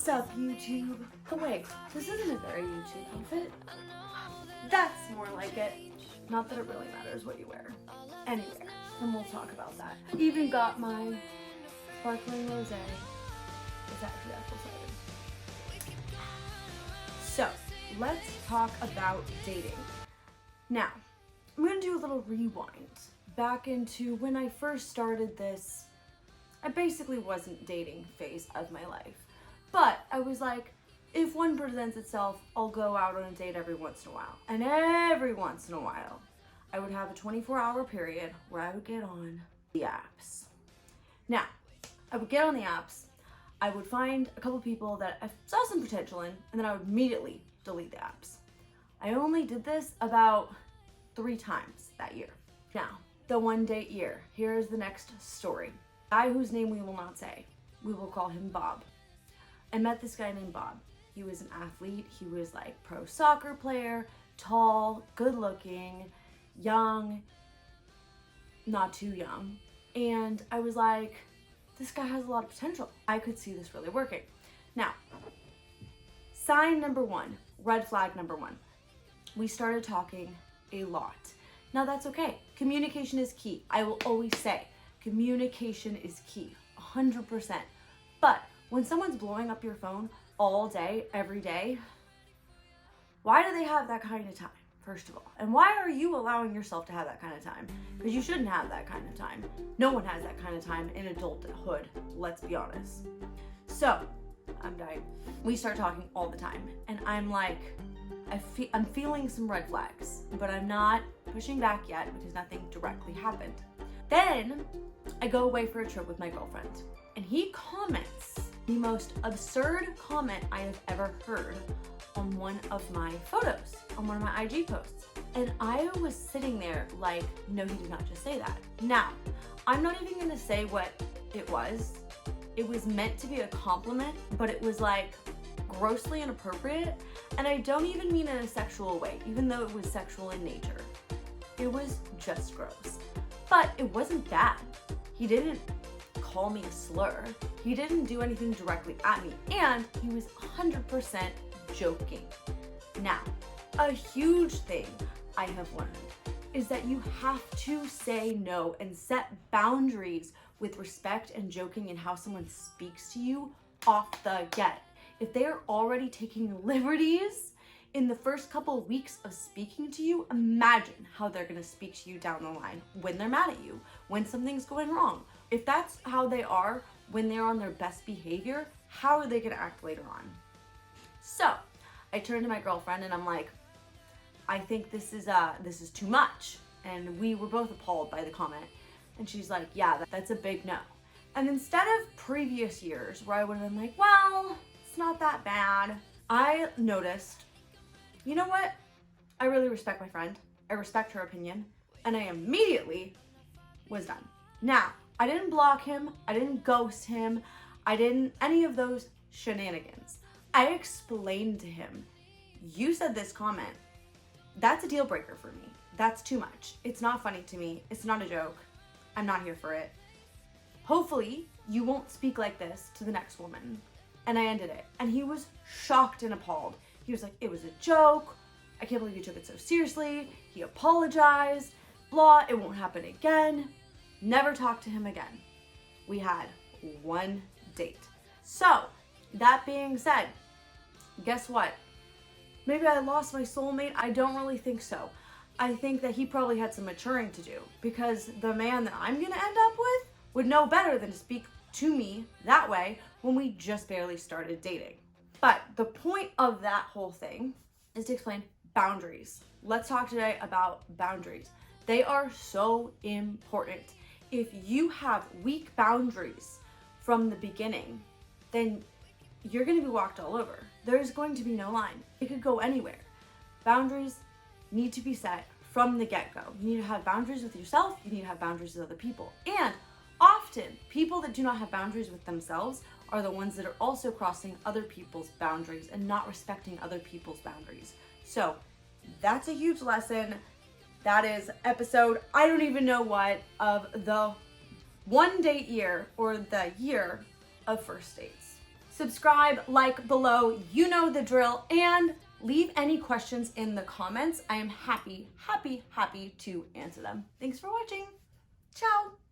up, YouTube? Oh wait, this isn't a very YouTube outfit. That's more like it. Not that it really matters what you wear. Anywhere, and we'll talk about that. Even got my sparkling rosé. It's actually apple cider. So, let's talk about dating. Now, I'm gonna do a little rewind back into when I first started this. I basically wasn't dating phase of my life. But I was like, if one presents itself, I'll go out on a date every once in a while. And every once in a while, I would have a 24-hour period where I would get on the apps. Now, I would get on the apps, I would find a couple people that I saw some potential in, and then I would immediately delete the apps. I only did this about 3 times that year. Now, the 1 date year. Here's the next story. Guy whose name we will not say. We will call him Bob. I met this guy named Bob. He was an athlete. He was like pro soccer player, tall, good looking, young, not too young. And I was like, this guy has a lot of potential. I could see this really working. Now, sign number 1, red flag number 1. We started talking a lot. Now that's okay. Communication is key. I will always say, communication is key, 100%. But when someone's blowing up your phone all day, every day, why do they have that kind of time, first of all? And why are you allowing yourself to have that kind of time? Because you shouldn't have that kind of time. No one has that kind of time in adulthood, let's be honest. So, I'm dying. We start talking all the time, and I'm like, I'm feeling some red flags, but I'm not pushing back yet because nothing directly happened. Then I go away for a trip with my girlfriend, and he comments the most absurd comment I have ever heard on one of my photos, on one of my IG posts. And I was sitting there like, no, he did not just say that. Now, I'm not even gonna say what it was. It was meant to be a compliment, but it was like grossly inappropriate. And I don't even mean in a sexual way, even though it was sexual in nature. It was just gross. But it wasn't bad. He didn't call me a slur. He didn't do anything directly at me. And he was 100% joking. Now, a huge thing I have learned is that you have to say no and set boundaries with respect and joking and how someone speaks to you off the get. If they are already taking liberties in the first couple of weeks of speaking to you, imagine how they're gonna speak to you down the line when they're mad at you, when something's going wrong. If that's how they are when they're on their best behavior, how are they gonna act later on? So I turned to my girlfriend and I'm like, I think this is too much. And we were both appalled by the comment. And she's like, yeah, that's a big no. And instead of previous years where I would have been like, well, it's not that bad, I noticed, you know what? I really respect my friend. I respect her opinion. And I immediately was done. Now, I didn't block him. I didn't ghost him. I didn't any of those shenanigans. I explained to him, you said this comment. That's a deal breaker for me. That's too much. It's not funny to me. It's not a joke. I'm not here for it. Hopefully, you won't speak like this to the next woman. And I ended it. And he was shocked and appalled. He was like, it was a joke. I can't believe you took it so seriously. He apologized. Blah, it won't happen again. Never talked to him again. We had 1 date. So, that being said, guess what? Maybe I lost my soulmate. I don't really think so. I think that he probably had some maturing to do because the man that I'm gonna end up with would know better than to speak to me that way when we just barely started dating. But the point of that whole thing is to explain boundaries. Let's talk today about boundaries. They are so important. If you have weak boundaries from the beginning, then you're gonna be walked all over. There's going to be no line. It could go anywhere. Boundaries need to be set from the get-go. You need to have boundaries with yourself. You need to have boundaries with other people. And often, people that do not have boundaries with themselves are the ones that are also crossing other people's boundaries and not respecting other people's boundaries. So that's a huge lesson. That is episode, I don't even know what, of the 1 date year or the year of first dates. subscribe, like below, you know the drill, and leave any questions in the comments. I am happy to answer them. Thanks for watching. Ciao.